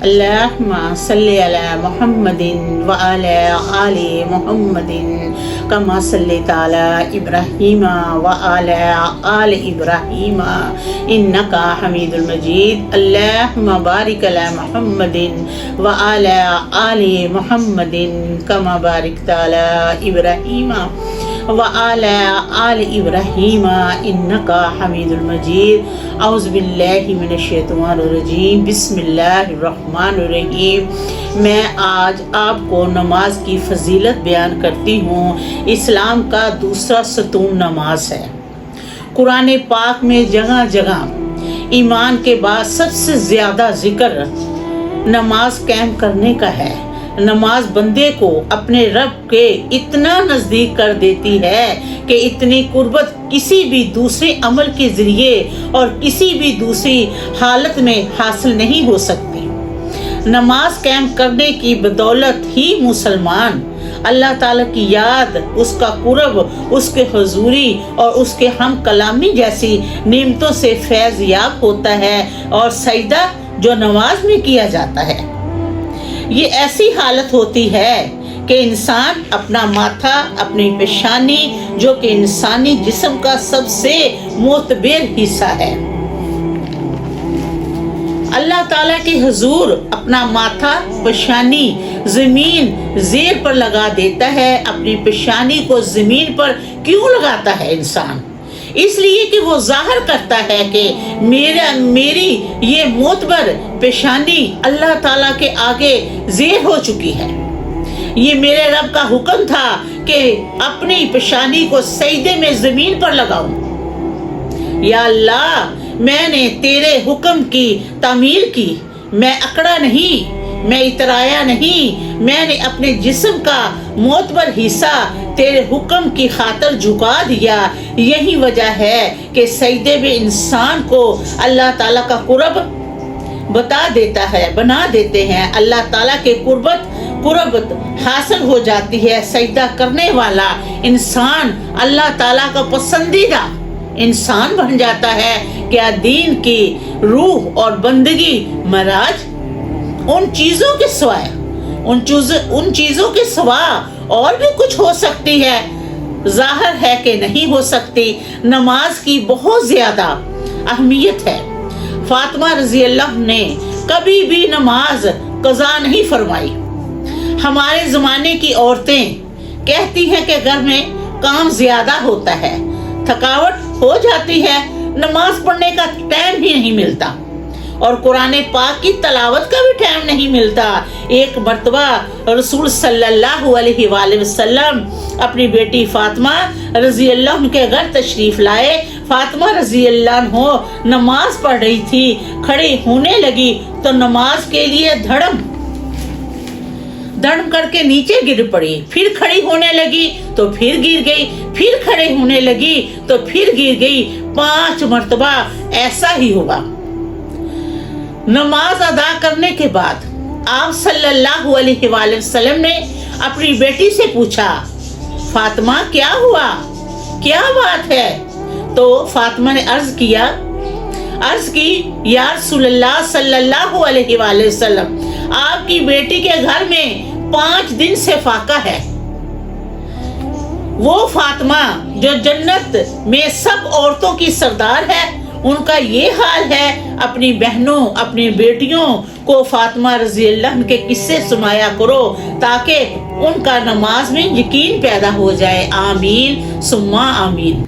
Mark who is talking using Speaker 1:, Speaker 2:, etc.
Speaker 1: اللہم صلی علی محمد وعلی آل محمد کما صلیت علی ابراہیم وعلی آل ابراہیم انک حمید المجید۔ اللہم بارک علی محمد وعلی آل محمد کما بارکت علی ابراہیم وعلی آل ابراہیم انک حمید المجید۔ اعوذ باللہ من الشیطان الرجیم، بسم اللہ الرحمن الرحیم۔ میں آج آپ کو نماز کی فضیلت بیان کرتی ہوں۔ اسلام کا دوسرا ستون نماز ہے۔ قرآن پاک میں جگہ جگہ ایمان کے بعد سب سے زیادہ ذکر نماز قائم کرنے کا ہے۔ نماز بندے کو اپنے رب کے اتنا نزدیک کر دیتی ہے کہ اتنی قربت کسی بھی دوسرے عمل کے ذریعے اور کسی بھی دوسری حالت میں حاصل نہیں ہو سکتی۔ نماز قائم کرنے کی بدولت ہی مسلمان اللہ تعالیٰ کی یاد، اس کا قرب، اس کے حضوری اور اس کے ہم کلامی جیسی نعمتوں سے فیض یاب ہوتا ہے۔ اور سجدہ جو نماز میں کیا جاتا ہے، یہ ایسی حالت ہوتی ہے کہ انسان اپنا ماتھا، اپنی پیشانی جو کہ انسانی جسم کا سب سے معتبر حصہ ہے، اللہ تعالیٰ کے حضور اپنا ماتھا، پیشانی زمین زیر پر لگا دیتا ہے۔ اپنی پیشانی کو زمین پر کیوں لگاتا ہے انسان؟ اس لیے کہ وہ ظاہر کرتا ہے کہ میری یہ معتبر پیشانی اللہ تعالیٰ کے آگے زیر ہو چکی ہے۔ یہ میرے رب کا حکم تھا کہ اپنی پیشانی کو سجدے میں زمین پر لگاؤں۔ یا اللہ، میں نے تیرے حکم کی تعمیل کی، میں اکڑا نہیں، میں اترایا نہیں، میں نے اپنے جسم کا معتبر حصہ تیرے حکم کی خاطر جھکا دیا۔ یہی وجہ ہے کہ سجدے میں انسان کو اللہ تعالیٰ کا قرب بنا دیتے ہیں، اللہ تعالیٰ کے قربت حاصل ہو جاتی ہے۔ سجدہ کرنے والا انسان اللہ تعالیٰ کا پسندیدہ انسان بن جاتا ہے۔ کیا دین کی روح اور بندگی معراج ان چیزوں کے سوا اور بھی کچھ ہو سکتی ہے؟ ظاہر ہے کہ نہیں ہو سکتی۔ نماز کی بہت زیادہ اہمیت ہے۔ فاطمہ رضی اللہ نے کبھی بھی نماز قضا نہیں فرمائی۔ ہمارے زمانے کی عورتیں کہتی ہیں کہ گھر میں کام زیادہ ہوتا ہے، تھکاوٹ ہو جاتی ہے، نماز پڑھنے کا ٹائم ہی نہیں ملتا اور قرآن پاک کی تلاوت کا بھی ٹائم نہیں ملتا۔ ایک مرتبہ رسول صلی اللہ علیہ وآلہ وسلم اپنی بیٹی فاطمہ رضی اللہ عنہ کے گھر تشریف لائے۔ فاطمہ رضی اللہ عنہ نماز پڑھ رہی تھی، کھڑی ہونے لگی تو نماز کے لیے دھڑم کر کے نیچے گر پڑی، پھر کھڑی ہونے لگی تو پھر گر گئی، پھر کھڑے ہونے لگی تو پھر گر گئی۔ 5 مرتبہ ایسا ہی ہوا۔ نماز ادا کرنے کے بعد آپ صلی اللہ علیہ وآلہ وسلم نے اپنی بیٹی سے پوچھا، فاطمہ کیا ہوا، کیا بات ہے؟ تو فاطمہ نے عرض کی، یا رسول اللہ صلی اللہ علیہ وآلہ وسلم، آپ کی بیٹی کے گھر میں 5 دن سے فاقہ ہے۔ وہ فاطمہ جو جنت میں سب عورتوں کی سردار ہے، ان کا یہ حال ہے۔ اپنی بہنوں، اپنی بیٹیوں کو فاطمہ رضی اللہ عنہ کے قصے سنایا کرو تاکہ ان کا نماز میں یقین پیدا ہو جائے۔ آمین ثم آمین۔